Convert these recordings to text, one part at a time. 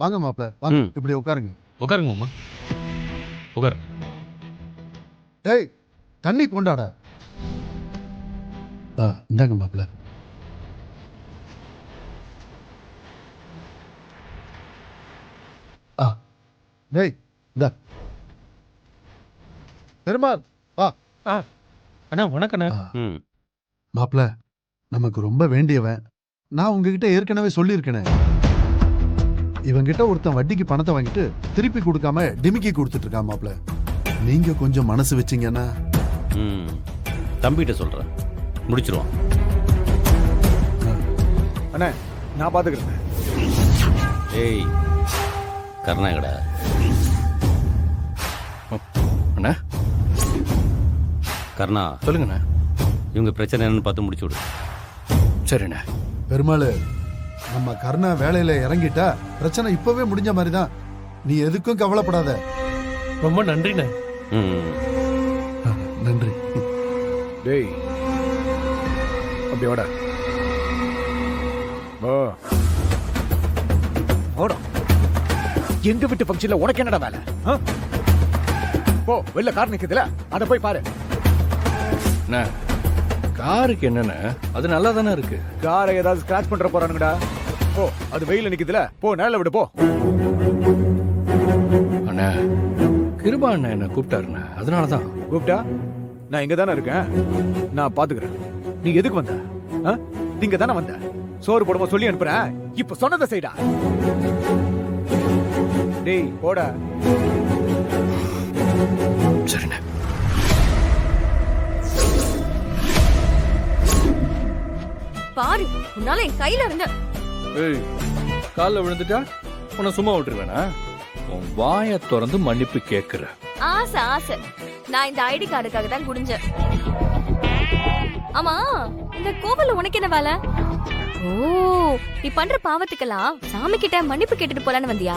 வாங்க மாப்ள, வாங்க. ம். இப்படி உட்காருங்க. உட்காருங்க மாமா, உட்காரு. டேய், தண்ணி கொண்டாடா. இந்தாங்க மாப்ள. டேய், இந்தா. பெருமாள், வா. அண்ணா வணக்கண்ணா. ம். மாப்ள, நமக்கு ரொம்ப வேண்டியவன். நான் உங்ககிட்ட ஏற்கனவே சொல்லியிருக்கேனே. இவங்கிட்ட ஒருத்தன் வட்டிக்கு பணத்தை வாங்கிட்டு திருப்பி கொடுக்காம டிமிக்கி கொடுத்துட்டு இருக்கான் மாப்ள. நீங்க கொஞ்சம் மனசு வச்சீங்கன்னா. ம். தம்பிகிட்ட சொல்கிறேன், முடிச்சிருவான். அண்ணே நான் பாத்துக்கிறேன். ஏய் கருணாகடா. அண்ணா கருணா, சொல்லுங்கண்ணா. இவங்க பிரச்சனை என்னன்னு பார்த்து முடிச்சு விடு. சரிண்ணே. பெருமாள், நம்ம கர்ணா வேலையில இறங்கிட்டா பிரச்சனை இப்பவே முடிஞ்ச மாதிரி தான். நீ எதுக்கும் கவலைப்படாத. ரொம்ப நன்றிண்ணே. ம். நன்றி. டேய் அப்படி வாடா. ஓ ஓடா. எங்க வீட்டு ஃபங்க்ஷன்ல உனக்கு என்னடா வேலை? போ, வெளில கார் நிக்குதுல, அத போய் பாரு. அண்ணா, காருக்கு என்னண்ணே, அது நல்லா தானே இருக்கு. காரை ஏதாவது ஸ்கிராச் பண்ற போறானுங்கடா. போ, அது வெயில நிக்குதுல, போ நேரில் விடு போ. அண்ணா, கிருபா அண்ணா என்ன கூப்பிட்டாருண்ணே, அதனாலதான். கூப்பிட்டா நான் இங்க தானே இருக்கேன், நான் பாத்துக்கிறேன். நீ எதுக்கு வந்த? நீங்க தானே வந்த. சோறு போடும்போது சொல்லி அனுப்புறேன், இப்ப சொன்னதை செய்டா. டேய் போடா. சரிண்ணே. பாரு, உன்னால என் கையில இருந்த. ஏய், காலில் விழுந்துட்டா உன்னை சும்மா விட்டுருவேனா? உன் வாயை திறந்து மன்னிப்பு கேட்கிற. ஆசை ஆசை, நான் இந்த ஐடி கார்டுக்காக தான் குடிஞ்சேன். ஆமா, இந்த கோவில்ல உனக்கு என்ன வேலை? ஓ, நீ பண்ற பாவத்துக்கெல்லாம் சாமி கிட்ட மன்னிப்பு கேட்டுட்டு போலான்னு வந்தியா?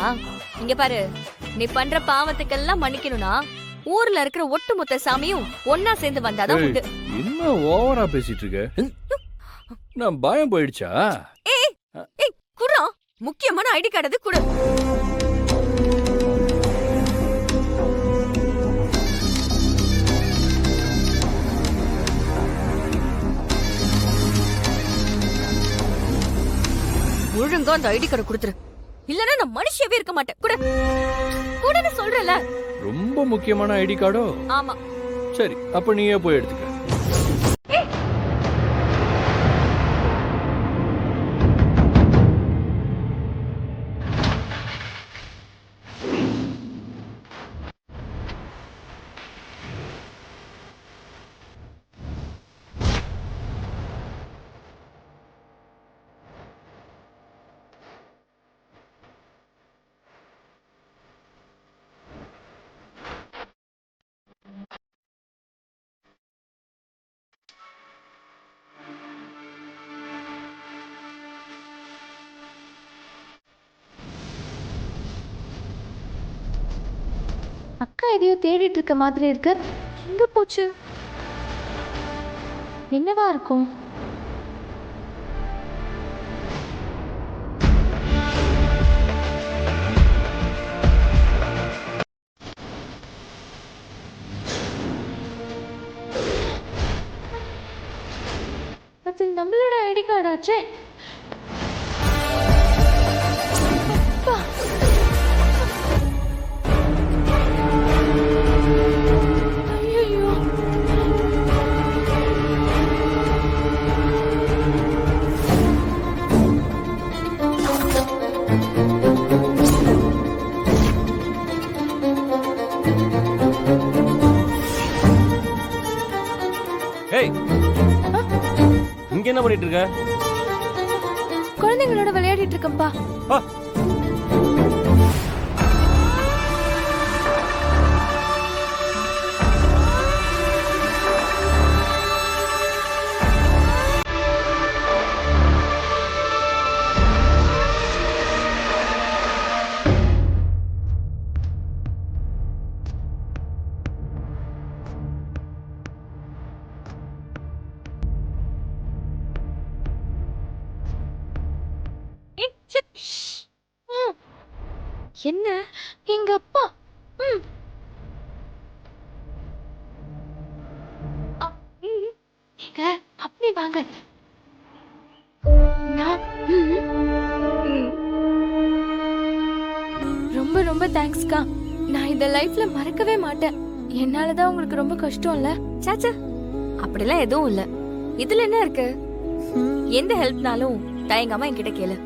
இங்க பாரு, நீ பண்ற பாவத்துக்கெல்லாம் மன்னிக்கணும்னா ஊர்ல இருக்கிற ஒட்டுமொத்த சாமியும் ஒன்னா சேர்ந்து வந்தாதான் உண்டு. இன்னும் ஓவரா பேசிட்டு இருக்க. நான் பயம் போயிடுச்சா? ஏய் ஏய், குடுறா, முக்கியமான ஐடி கார்டு அது குடு. ஒழுங்கா அந்த ஐடி கார்டு கொடுத்துரு, இல்லன்னா நான் மனுஷியவே இருக்க மாட்டேன். குடு குடுன்னு சொல்றல. ரொம்ப முக்கியமான ஐடி கார்டோ? ஆமா. சரி, அப்ப நீயே போய் எடுத்துக்க. அக்கா எதையோ தேடிட்டு இருக்க மாதிரி இருக்கு. எங்க போச்சு? என்னவா இருக்கும்? அது நம்மளோட ஐடி கார்டு ஆச்சே. ஏய், இங்க என்ன பண்ணிட்டு இருக்க? குழந்தைங்களோட விளையாடிட்டு இருக்கேன்பா. என்ன எங்க அப்பா? ம். ஏங்க, அப்படி வாங்க. நான் ரொம்ப ரொம்ப தேங்க்ஸ்க்கா. நான் இத லைஃப்ல மறக்கவே மாட்டேன். என்னாலதான் உங்களுக்கு ரொம்ப கஷ்டம் இல்ல? சாச்சா அப்படிலாம் எதுவும் இல்ல. இதுல என்ன இருக்கு? எந்த ஹெல்ப்னாலும் தயங்காம என்கிட்ட கேளு,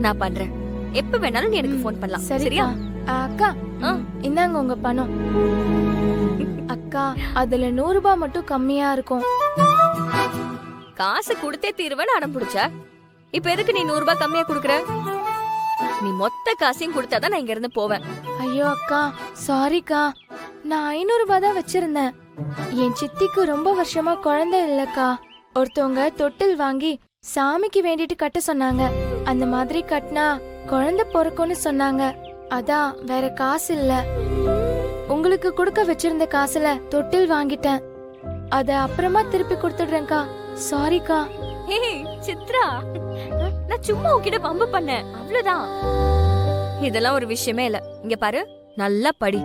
நான் பண்றேன். எப்ப வேணாலும் நீ எனக்கு ஃபோன் பண்ணலாம். சரியா? அக்கா, இந்தாங்க உங்க பணம். அக்கா, அதுல 100 ரூபாய் மட்டும் கம்மியா இருக்கும். காசு கொடுத்தே தீருவேன்னு அடம் பிடிச்ச. இப்ப எதுக்கு நீ 100 ரூபாய் கம்மியா குடுக்குற? நீ மொத்த காசையும் கொடுத்தாதான் நான் இங்க இருந்து போவேன். ஐயோ அக்கா, சாரிக்கா. நான் 500 ரூபாய் தான் வச்சிருந்தேன். என் சித்திக்கு ரொம்ப வருஷமா குழந்தை இல்லக்கா. ஒருத்தவங்க தொட்டில் வாங்கி சாமிக்கு வேண்டிட்டு கட்ட சொன்னாங்க. அந்த மாதிரி கட்டினா குழந்தை பிறக்கும்னு சொன்னாங்க. அதான் வேற காசு இல்ல. உங்களுக்கு கொடுக்க வச்சிருந்த காசுல தொட்டில் வாங்கிட்டேன். அத அப்புறமா திருப்பி கொடுத்துடுறேன்க்கா. சாரிக்கா. ஏய் சித்ரா, நான் சும்மா உன்கிட்ட பம்பு பண்ணேன், அவ்வளவுதான். இதெல்லாம் ஒரு விஷயமே இல்ல. இங்க பாரு, நல்லா படி.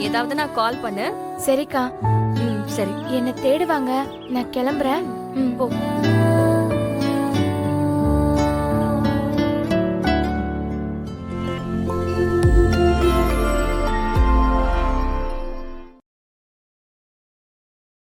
ஏதாவது நான் கால் பண்ணு. சரிக்கா. சரி. என்ன தேடுவாங்க. நான் கிளம்புறேன். போ.